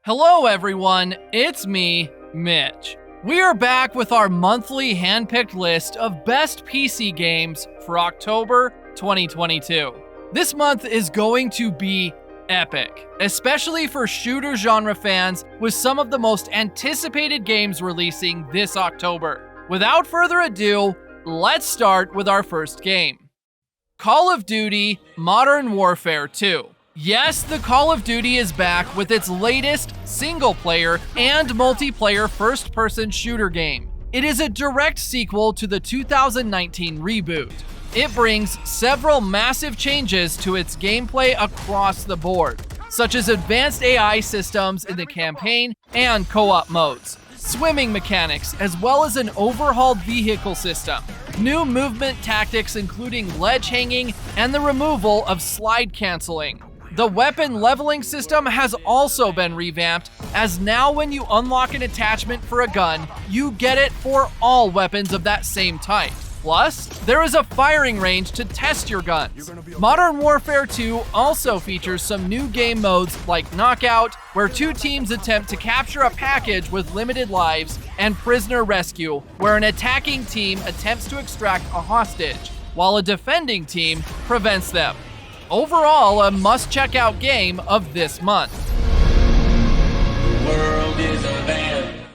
Hello everyone, it's me, Mitch. We are back with our monthly handpicked list of best PC games for October 2022. This month is going to be epic, especially for shooter genre fans with some of the most anticipated games releasing this October. Without further ado, let's start with our first game. Call of Duty Modern Warfare 2. Yes, the Call of Duty is back with its latest single-player and multiplayer first-person shooter game. It is a direct sequel to the 2019 reboot. It brings several massive changes to its gameplay across the board, such as advanced AI systems in the campaign and co-op modes, swimming mechanics, as well as an overhauled vehicle system, new movement tactics including ledge hanging, and the removal of slide canceling. The weapon leveling system has also been revamped, as now when you unlock an attachment for a gun, you get it for all weapons of that same type. Plus, there is a firing range to test your guns. Modern Warfare 2 also features some new game modes like Knockout, where two teams attempt to capture a package with limited lives, and Prisoner Rescue, where an attacking team attempts to extract a hostage, while a defending team prevents them. Overall, a must-check-out game of this month. The world is a van.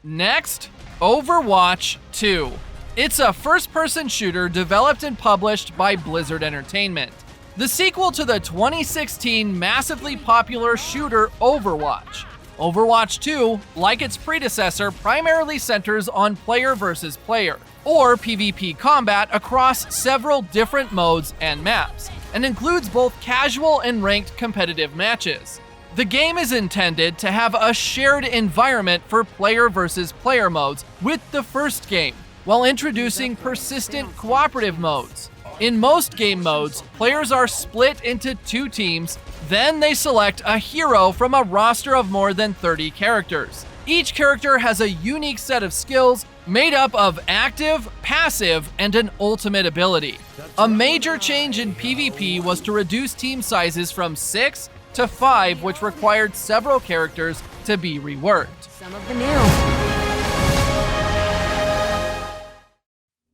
Next, Overwatch 2. It's a first-person shooter developed and published by Blizzard Entertainment. The sequel to the 2016 massively popular shooter Overwatch. Overwatch 2, like its predecessor, primarily centers on player versus player, or PvP combat across several different modes and maps, and includes both casual and ranked competitive matches. The game is intended to have a shared environment for player versus player modes with the first game, while introducing persistent cooperative modes. In most game modes, players are split into two teams, then they select a hero from a roster of more than 30 characters. Each character has a unique set of skills made up of active, passive, and an ultimate ability. A major change in PvP was to reduce team sizes from 6 to 5, which required several characters to be reworked. Some of the new.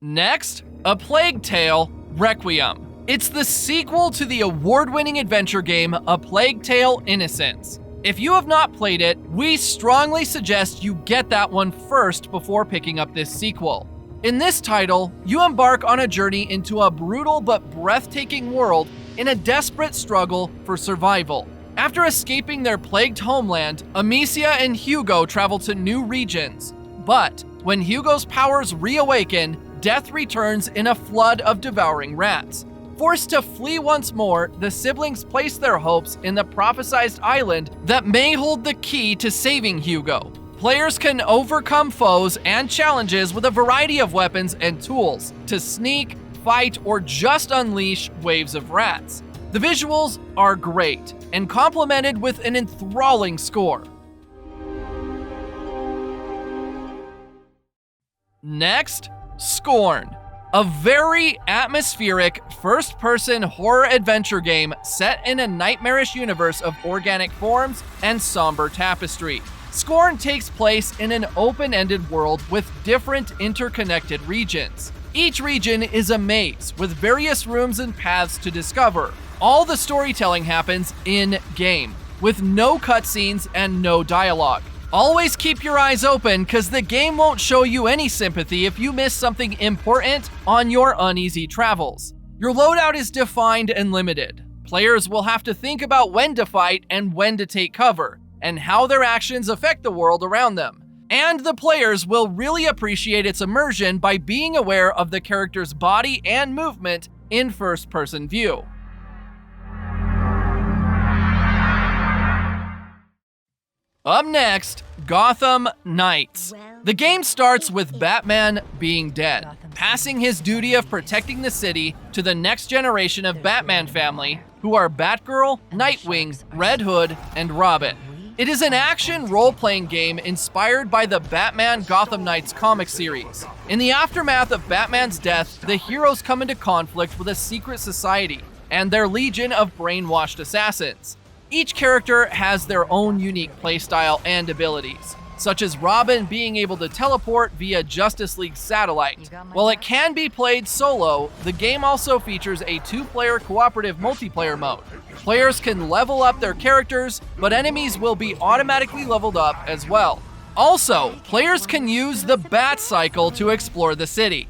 Next, A Plague Tale: Requiem. It's the sequel to the award-winning adventure game A Plague Tale: Innocence. If you have not played it, we strongly suggest you get that one first before picking up this sequel. In this title, you embark on a journey into a brutal but breathtaking world in a desperate struggle for survival. After escaping their plagued homeland, Amicia and Hugo travel to new regions. But when Hugo's powers reawaken, death returns in a flood of devouring rats. Forced to flee once more, the siblings place their hopes in the prophesized island that may hold the key to saving Hugo. Players can overcome foes and challenges with a variety of weapons and tools to sneak, fight, or just unleash waves of rats. The visuals are great and complemented with an enthralling score. Next, Scorn. A very atmospheric first-person horror adventure game set in a nightmarish universe of organic forms and somber tapestry. Scorn takes place in an open-ended world with different interconnected regions. Each region is a maze with various rooms and paths to discover. All the storytelling happens in-game, with no cutscenes and no dialogue. Always keep your eyes open, because the game won't show you any sympathy if you miss something important on your uneasy travels. Your loadout is defined and limited. Players will have to think about when to fight and when to take cover, and how their actions affect the world around them. And the players will really appreciate its immersion by being aware of the character's body and movement in first-person view. Up next, Gotham Knights. The game starts with Batman being dead, passing his duty of protecting the city to the next generation of Batman family, who are Batgirl, Nightwing, Red Hood, and Robin. It is an action role-playing game inspired by the Batman Gotham Knights comic series. In the aftermath of Batman's death, the heroes come into conflict with a secret society and their legion of brainwashed assassins. Each character has their own unique playstyle and abilities, such as Robin being able to teleport via Justice League satellite. While it can be played solo, the game also features a 2-player cooperative multiplayer mode. Players can level up their characters, but enemies will be automatically leveled up as well. Also, players can use the Bat Cycle to explore the city.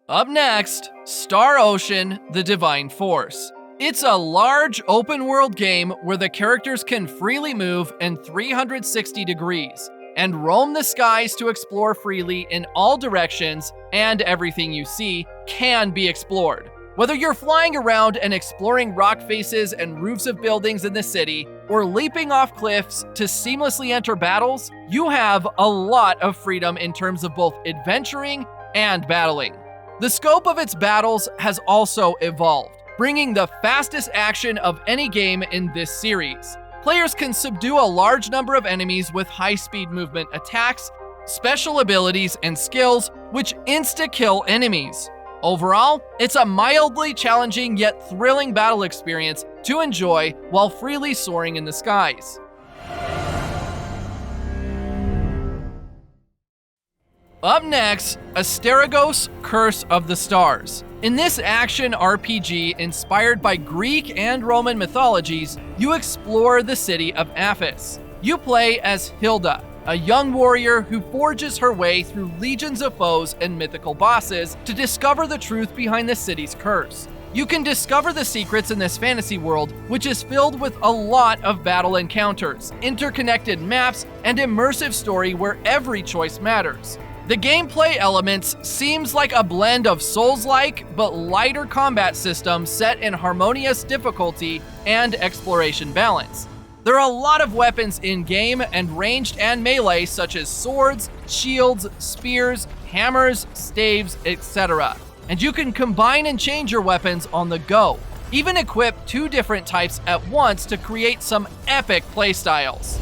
Up next, Star Ocean: The Divine Force. It's a large open-world game where the characters can freely move in 360 degrees and roam the skies to explore freely in all directions, and everything you see can be explored. Whether you're flying around and exploring rock faces and roofs of buildings in the city, or leaping off cliffs to seamlessly enter battles, you have a lot of freedom in terms of both adventuring and battling. The scope of its battles has also evolved, bringing the fastest action of any game in this series. Players can subdue a large number of enemies with high-speed movement attacks, special abilities, and skills, which insta-kill enemies. Overall, it's a mildly challenging yet thrilling battle experience to enjoy while freely soaring in the skies. Up next, Asterigos: Curse of the Stars. In this action RPG inspired by Greek and Roman mythologies, you explore the city of Aphis. You play as Hilda, a young warrior who forges her way through legions of foes and mythical bosses to discover the truth behind the city's curse. You can discover the secrets in this fantasy world, which is filled with a lot of battle encounters, interconnected maps, and immersive story where every choice matters. The gameplay elements seems like a blend of Souls-like but lighter combat systems set in harmonious difficulty and exploration balance. There are a lot of weapons in-game, and ranged and melee such as swords, shields, spears, hammers, staves, etc. And you can combine and change your weapons on the go. Even equip 2 different types at once to create some epic playstyles.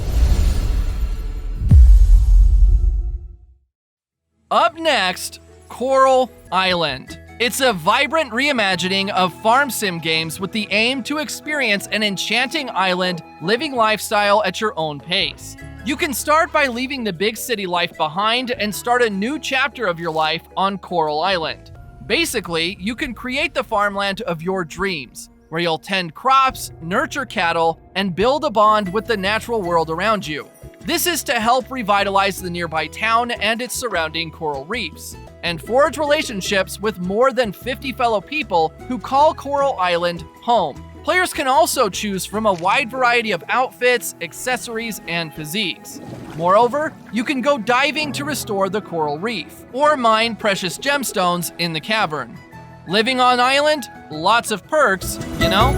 Up next, Coral Island. It's a vibrant reimagining of farm sim games with the aim to experience an enchanting island living lifestyle at your own pace. You can start by leaving the big city life behind and start a new chapter of your life on Coral Island. Basically, you can create the farmland of your dreams, where you'll tend crops, nurture cattle, and build a bond with the natural world around you. This is to help revitalize the nearby town and its surrounding coral reefs, and forge relationships with more than 50 fellow people who call Coral Island home. Players can also choose from a wide variety of outfits, accessories, and physiques. Moreover, you can go diving to restore the coral reef, or mine precious gemstones in the cavern. Living on island, lots of perks, you know?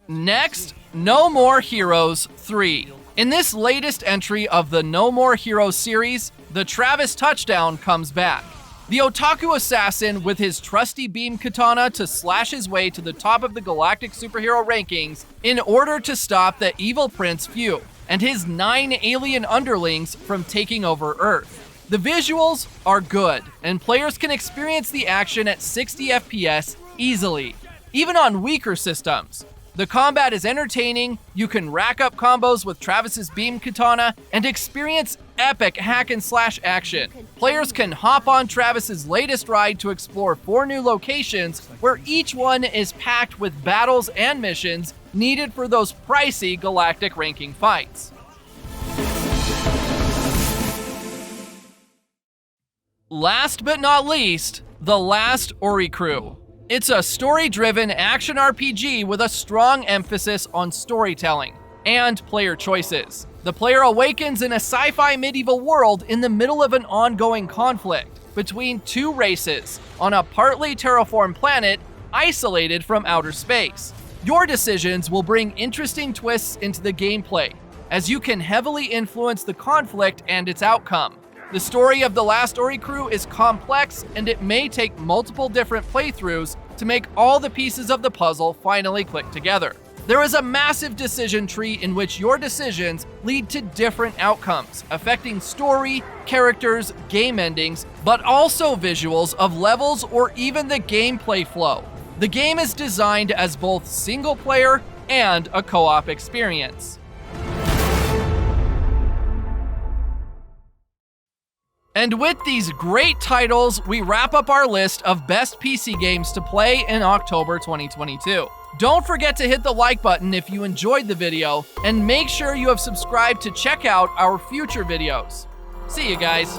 Next, No More Heroes 3. In this latest entry of the No More Heroes series, the Travis Touchdown comes back. The otaku assassin with his trusty beam katana to slash his way to the top of the galactic superhero rankings in order to stop the evil Prince Fu and his 9 alien underlings from taking over Earth. The visuals are good, and players can experience the action at 60 FPS easily, even on weaker systems. The combat is entertaining, you can rack up combos with Travis's beam katana, and experience epic hack and slash action. Players can hop on Travis's latest ride to explore 4 new locations, where each one is packed with battles and missions needed for those pricey galactic ranking fights. Last but not least, the Last Oricru. It's a story-driven action RPG with a strong emphasis on storytelling and player choices. The player awakens in a sci-fi medieval world in the middle of an ongoing conflict between 2 races on a partly terraformed planet isolated from outer space. Your decisions will bring interesting twists into the gameplay, as you can heavily influence the conflict and its outcome. The story of The Last Oricru is complex, and it may take multiple different playthroughs to make all the pieces of the puzzle finally click together. There is a massive decision tree in which your decisions lead to different outcomes, affecting story, characters, game endings, but also visuals of levels or even the gameplay flow. The game is designed as both single player and a co-op experience. And with these great titles, we wrap up our list of best PC games to play in October 2022. Don't forget to hit the like button if you enjoyed the video, and make sure you have subscribed to check out our future videos. See you guys.